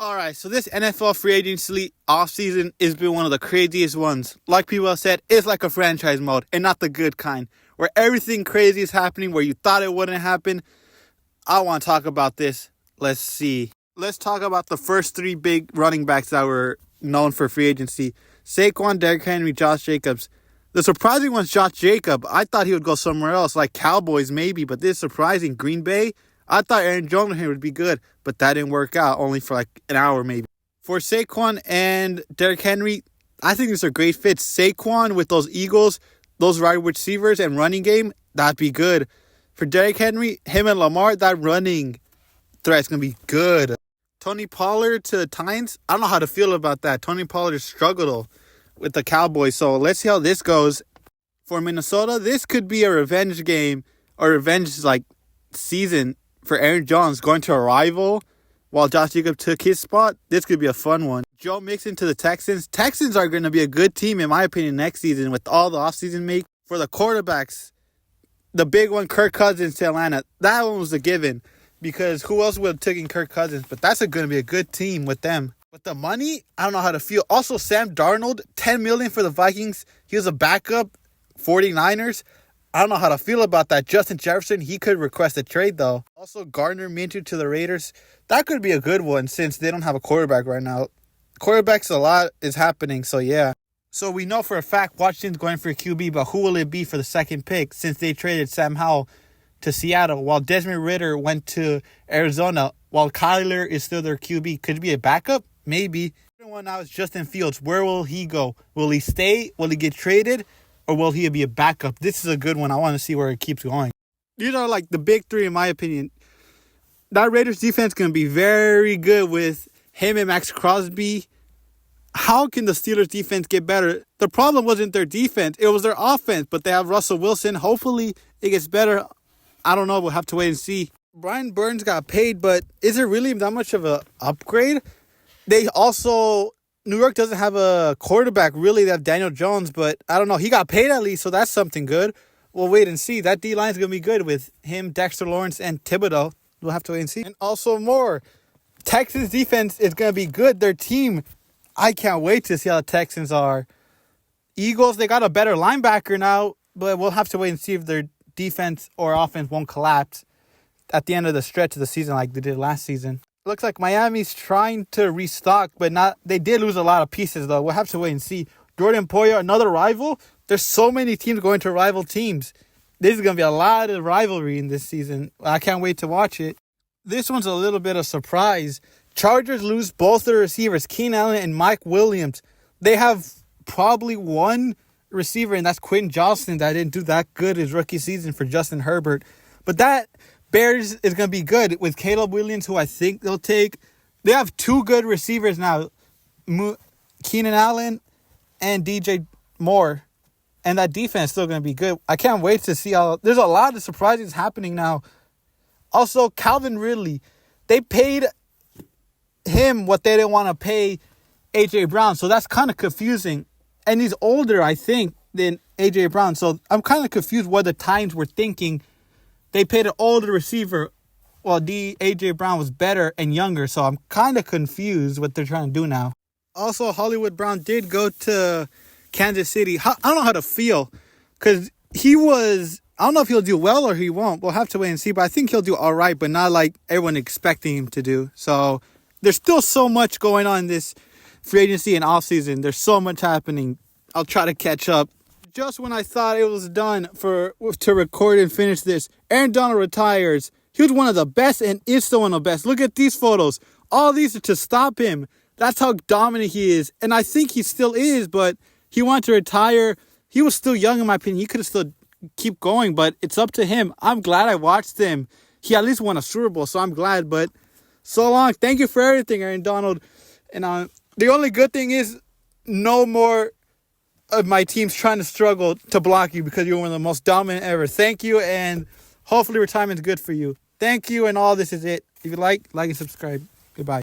All right, so this NFL free agency offseason has been one of the craziest ones. Like people have said, it's like a franchise mode, and not the good kind, where everything crazy is happening where you thought it wouldn't happen. I want to talk about this. Let's see. Let's talk about the first three big running backs that were known for free agency. Saquon, Derrick Henry, Josh Jacobs. The surprising one's Josh Jacobs. I thought he would go somewhere else, like Cowboys maybe, but this is surprising. Green Bay. I thought Aaron Jones here would be good, but that didn't work out, only for like an hour maybe. For Saquon and Derrick Henry, I think these are great fits. Saquon with those Eagles, those wide receivers and running game, that'd be good. For Derrick Henry, him and Lamar, that running threat's going to be good. Tony Pollard to Titans, I don't know how to feel about that. Tony Pollard struggled with the Cowboys, so let's see how this goes. For Minnesota, this could be a revenge game or revenge like season for Aaron Jones going to a rival while Josh Jacobs took his spot. This could be a fun one. Joe Mixon to the Texans. Texans are going to be a good team, in my opinion, next season with all the offseason make. For the quarterbacks, the big one, Kirk Cousins to Atlanta. That one was a given because who else would have taken Kirk Cousins? But that's going to be a good team with them. With the money, I don't know how to feel. Also, Sam Darnold, $10 million for the Vikings. He was a backup, 49ers. I don't know how to feel about that. Justin Jefferson, he could request a trade, though. Also, Gardner Minshew to the Raiders. That could be a good one since they don't have a quarterback right now. Quarterbacks, a lot is happening, so yeah. So we know for a fact Washington's going for a QB, but who will it be for the second pick since they traded Sam Howell to Seattle while Desmond Ridder went to Arizona while Kyler is still their QB? Could it be a backup? Maybe. The one now is Justin Fields. Where will he go? Will he stay? Will he get traded? Or will he be a backup? This is a good one. I want to see where it keeps going. These are like the big three in my opinion. That Raiders defense is going to be very good with him and Max Crosby. How can the Steelers defense get better? The problem wasn't their defense. It was their offense. But they have Russell Wilson. Hopefully it gets better. I don't know. We'll have to wait and see. Brian Burns got paid, but is it really that much of an upgrade? They also... New York doesn't have a quarterback, really. They have Daniel Jones, but I don't know. He got paid at least, so that's something good. We'll wait and see. That D-line is going to be good with him, Dexter Lawrence, and Thibodeau. We'll have to wait and see. And also more. Texans defense is going to be good. Their team, I can't wait to see how the Texans are. Eagles, they got a better linebacker now, but we'll have to wait and see if their defense or offense won't collapse at the end of the stretch of the season like they did last season. Looks like Miami's trying to restock, but not. They did lose a lot of pieces, though. We'll have to wait and see. Jordan Poyer, another rival. There's so many teams going to rival teams. This is going to be a lot of rivalry in this season. I can't wait to watch it. This one's a little bit of surprise. Chargers lose both their receivers, Keenan Allen and Mike Williams. They have probably one receiver, and that's Quentin Johnston, that didn't do that good his rookie season for Justin Herbert. But that Bears is going to be good with Caleb Williams, who I think they'll take. They have two good receivers now, Keenan Allen and DJ Moore. And that defense is still going to be good. I can't wait to see how... There's a lot of surprises happening now. Also, Calvin Ridley. They paid him what they didn't want to pay A.J. Brown. So that's kind of confusing. And he's older, I think, than A.J. Brown. So I'm kind of confused what the Titans were thinking. They paid an older receiver while A.J. Brown was better and younger. So I'm kind of confused what they're trying to do now. Also, Hollywood Brown did go to Kansas City. I don't know how to feel because he was... I don't know if he'll do well or he won't. We'll have to wait and see. But I think he'll do all right, but not like everyone expecting him to do. So there's still so much going on in this free agency and offseason. There's so much happening. I'll try to catch up. Just when I thought it was done to record and finish this, Aaron Donald retires. He was one of the best and is still one of the best. Look at these photos. All these are to stop him. That's how dominant he is. And I think he still is, but he wanted to retire. He was still young, in my opinion. He could have still keep going, but it's up to him. I'm glad I watched him. He at least won a Super Bowl, so I'm glad. But so long. Thank you for everything, Aaron Donald. And the only good thing is no more of my team's trying to struggle to block you because you're one of the most dominant ever. Thank you, and hopefully retirement's good for you. Thank you, and all this is it. If you like and subscribe. Goodbye.